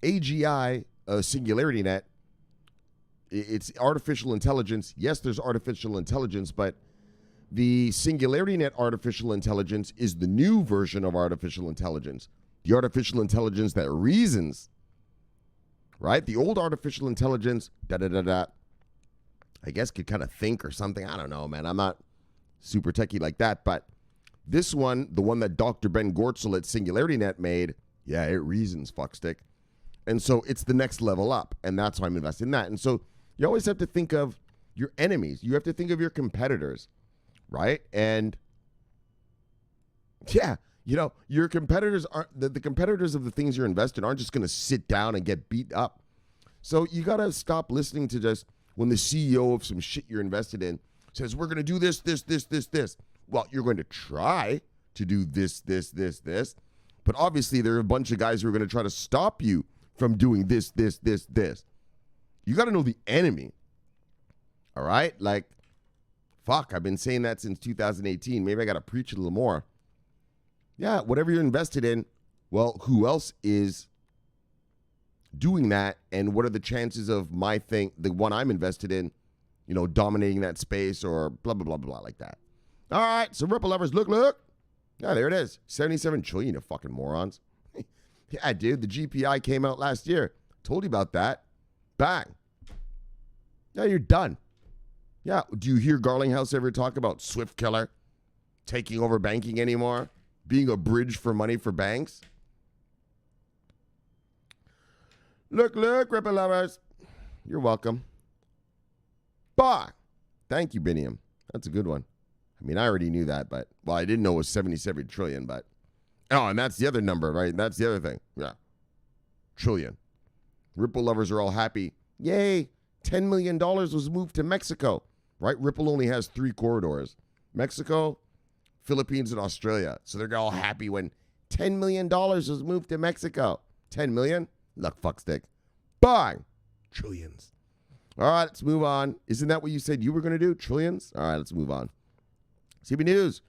AGI, Singularity Net, it's artificial intelligence. Yes, there's artificial intelligence, but the Singularity Net artificial intelligence is the new version of artificial intelligence. The artificial intelligence that reasons, right? The old artificial intelligence, I guess could kind of think or something. I don't know, man. I'm not super techie like that. But this one, the one that Dr. Ben Gortzel at Singularity Net made, yeah, it reasons, fuckstick. And so it's the next level up. And that's why I'm investing in that. And so you always have to think of your enemies. You have to think of your competitors. Right? And yeah, your competitors aren't the competitors of the things you're invested in aren't just going to sit down and get beat up. So you got to stop listening to just when the CEO of some shit you're invested in says, we're going to do this. Well, you're going to try to do this. But obviously there are a bunch of guys who are going to try to stop you from doing this. You got to know the enemy. All right? Like, fuck, I've been saying that since 2018. Maybe I got to preach a little more. Yeah, whatever you're invested in, well, who else is doing that? And what are the chances of my thing, the one I'm invested in, dominating that space or blah, blah, blah, blah, like that. All right, so Ripple lovers, look. Yeah, there it is. 77 trillion, you fucking morons. Yeah, dude, the GPI came out last year. Told you about that. Bang. Yeah, you're done. Yeah, do you hear Garlinghouse ever talk about Swift Killer taking over banking anymore? Being a bridge for money for banks? Look, Ripple lovers. You're welcome. Bye. Thank you, Biniam. That's a good one. I mean, I already knew that, but, well, I didn't know it was 77 trillion, but, oh, and that's the other number, right? That's the other thing. Yeah. Trillion. Ripple lovers are all happy. Yay. $10 million was moved to Mexico. Right? Ripple only has 3 corridors. Mexico, Philippines, and Australia. So they're all happy when $10 million was moved to Mexico. 10 million? Look, fuckstick. Bang! Trillions. All right, let's move on. Isn't that what you said you were going to do? Trillions? All right, let's move on. CB News.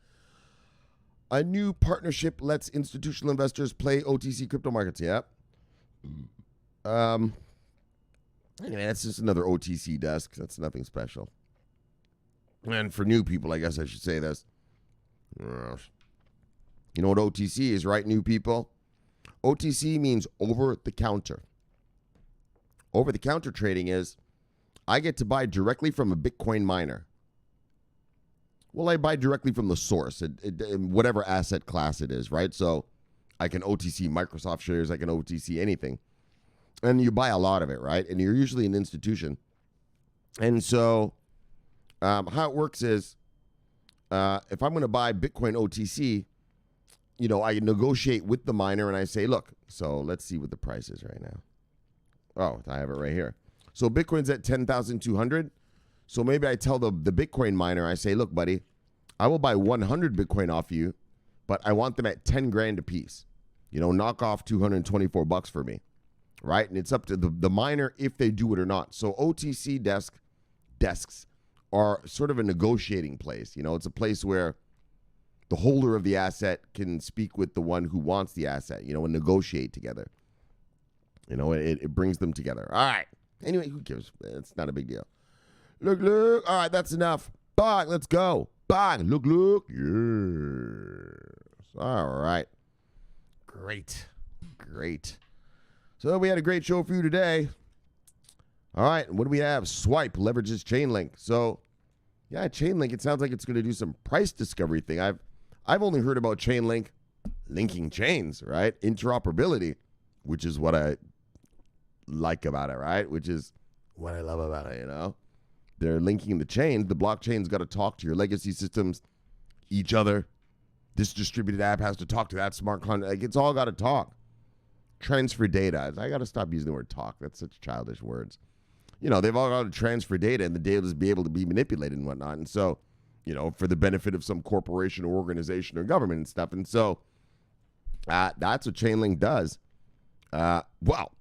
A new partnership lets institutional investors play OTC crypto markets. Yep. Anyway, that's just another OTC desk. That's nothing special. And for new people, I guess I should say this. You know what OTC is, right, new people? OTC means over the counter. Over the counter trading is I get to buy directly from a Bitcoin miner. Well, I buy directly from the source, whatever asset class it is, right? So I can OTC Microsoft shares, I can OTC anything. And you buy a lot of it, right? And you're usually an institution. And so how it works is if I'm going to buy Bitcoin OTC, you know, I negotiate with the miner and I say, look, so let's see what the price is right now. Oh, I have it right here. So Bitcoin's at 10,200. So maybe I tell the Bitcoin miner, I say, look, buddy, I will buy 100 Bitcoin off you, but I want them at 10 grand a piece. You know, knock off $224 for me, right? And it's up to the miner if they do it or not. So OTC desks are sort of a negotiating place. You know, it's a place where the holder of the asset can speak with the one who wants the asset, you know, and negotiate together. You know, it brings them together. All right. Anyway, who cares? It's not a big deal. Look. All right, that's enough. Bang, let's go. Bang, look. Yes. All right. Great. So we had a great show for you today. All right, what do we have? Swipe leverages Chainlink. So, yeah, Chainlink, it sounds like it's going to do some price discovery thing. I've only heard about Chainlink linking chains, right? Interoperability, which is what I like about it, right? Which is what I love about it, you know? They're linking the chains. The blockchain's got to talk to your legacy systems, each other. This distributed app has to talk to that smart contract. Like, it's all got to talk. Transfer data. I got to stop using the word talk. That's such childish words. You know, they've all got to transfer data, and the data is be able to be manipulated and whatnot. And so, you know, for the benefit of some corporation or organization or government and stuff. And so that's what Chainlink does. Well,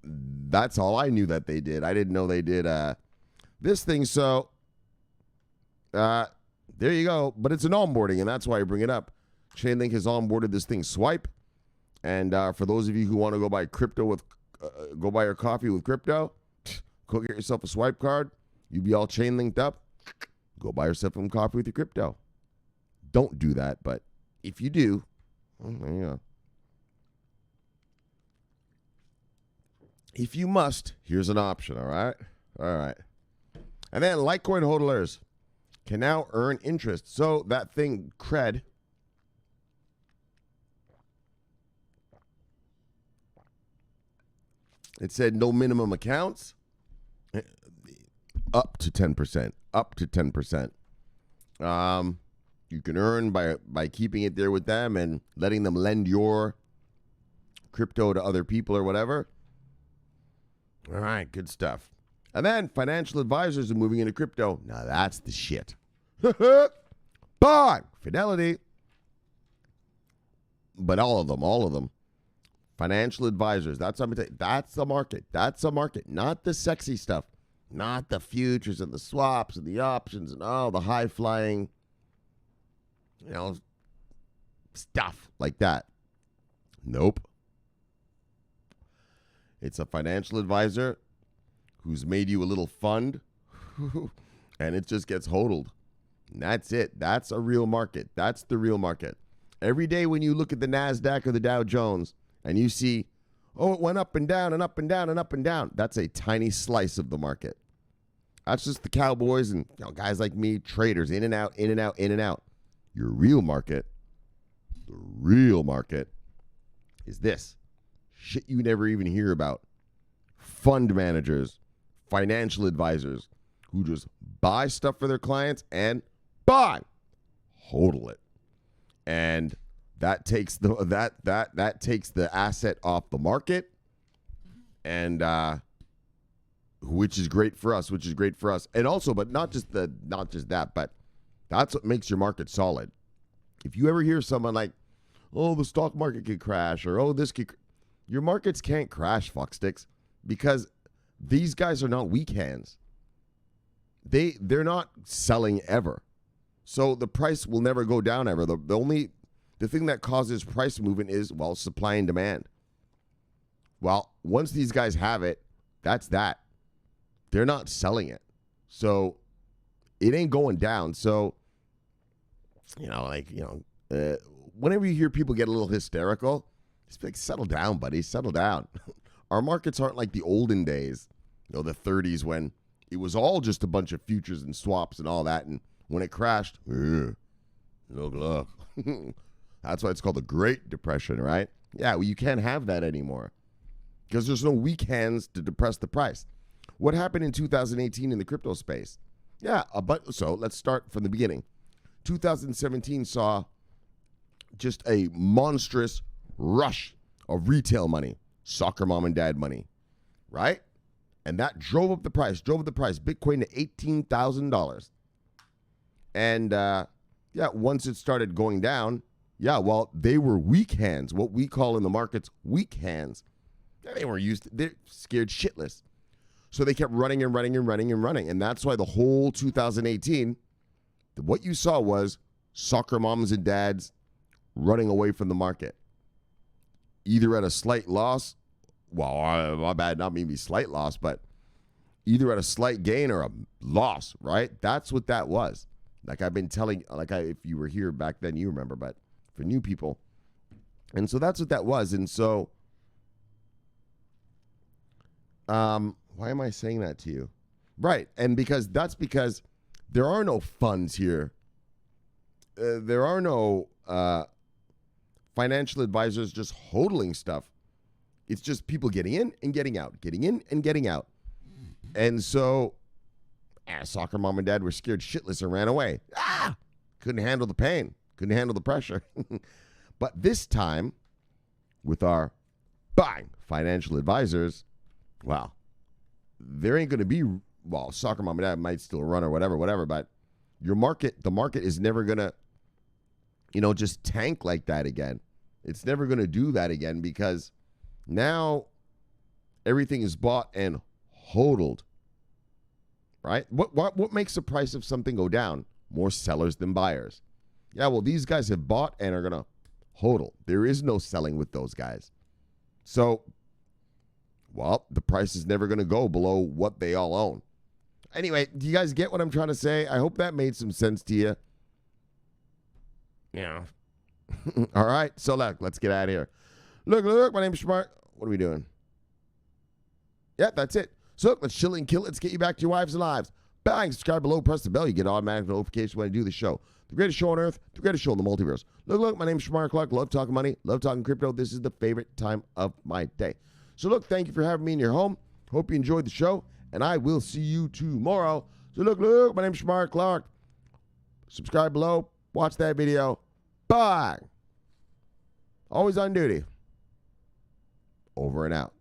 that's all I knew that they did. I didn't know they did this thing. So there you go. But it's an onboarding, and that's why I bring it up. Chainlink has onboarded this thing, Swipe. And for those of you who want to go buy crypto with, go buy your coffee with crypto, go get yourself a Swipe card. You be all chain linked up. Go buy yourself some coffee with your crypto. Don't do that, but if you do, well, there you go. If you must, here's an option, all right? All right. And then Litecoin hodlers can now earn interest. So that thing, Cred, it said no minimum accounts, up to 10%, up to 10%. You can earn by keeping it there with them and letting them lend your crypto to other people or whatever. All right, good stuff. And then financial advisors are moving into crypto. Now that's the shit. Bang! Fidelity. But all of them. Financial advisors. That's what I'm saying. That's the market. That's the market. Not the sexy stuff. Not the futures and the swaps and the options and all the high flying, you know, stuff like that. Nope. It's a financial advisor who's made you a little fund and it just gets hodled. And that's it. That's a real market. That's the real market. Every day when you look at the NASDAQ or the Dow Jones and you see, oh, it went up and down and up and down and up and down. That's a tiny slice of the market. That's just the cowboys and, you know, guys like me, traders, in and out, in and out, in and out. Your real market, the real market is this. Shit you never even hear about. Fund managers, financial advisors who just buy stuff for their clients and hodl it. And that takes that takes the asset off the market, and which is great for us. And also, but not just that, but that's what makes your market solid. If you ever hear someone like, oh, the stock market could crash, or oh, this could. Your markets can't crash, fucksticks, because these guys are not weak hands. They're not selling ever. So the price will never go down ever. The thing that causes price movement is, well, supply and demand. Well, once these guys have it, that's that. They're not selling it. So it ain't going down. So, whenever you hear people get a little hysterical, just be like, settle down, buddy, settle down. Our markets aren't like the olden days, the 30s when it was all just a bunch of futures and swaps and all that. And when it crashed, look. That's why it's called the Great Depression, right? Yeah, well, you can't have that anymore because there's no weak hands to depress the price. What happened in 2018 in the crypto space? Yeah, so let's start from the beginning. 2017 saw just a monstrous rush of retail money, soccer mom and dad money, right? And that drove up the price, Bitcoin to $18,000. And once it started going down, they were weak hands, what we call in the markets weak hands. They're scared shitless. So they kept running. And that's why the whole 2018, what you saw was soccer moms and dads running away from the market. Either at a slight loss, my bad, not maybe slight loss, but either at a slight gain or a loss, right? That's what that was. Like I've been telling, if you were here back then, you remember, but for new people. And so that's what that was. And so, why am I saying that to you? Right. And because there are no funds here. There are no financial advisors just hodling stuff. It's just people getting in and getting out, getting in and getting out. And so soccer mom and dad were scared shitless and ran away. Couldn't handle the pain, couldn't handle the pressure. But this time, with our financial advisors, there ain't going to be, soccer mom and dad might still run or whatever, but the market is never going to, just tank like that again. It's never going to do that again because now everything is bought and hodled, right? What makes the price of something go down? More sellers than buyers. Yeah, well, these guys have bought and are going to hodl. There is no selling with those guys. So, the price is never going to go below what they all own. Anyway, do you guys get what I'm trying to say? I hope that made some sense to you. Yeah. All right. So, let's get out of here. Look, my name's Shomari. What are we doing? Yeah, that's it. So, let's chill and kill it. Let's get you back to your wives and lives. Bang, subscribe below, press the bell. You get automatic notifications when I do the show. The greatest show on earth, the greatest show in the multiverse. Look, my name's Shomari Clarke. Love talking money, love talking crypto. This is the favorite time of my day. So, thank you for having me in your home. Hope you enjoyed the show, and I will see you tomorrow. So, look, my name's Shomari Clarke. Subscribe below, watch that video. Bye. Always on duty. Over and out.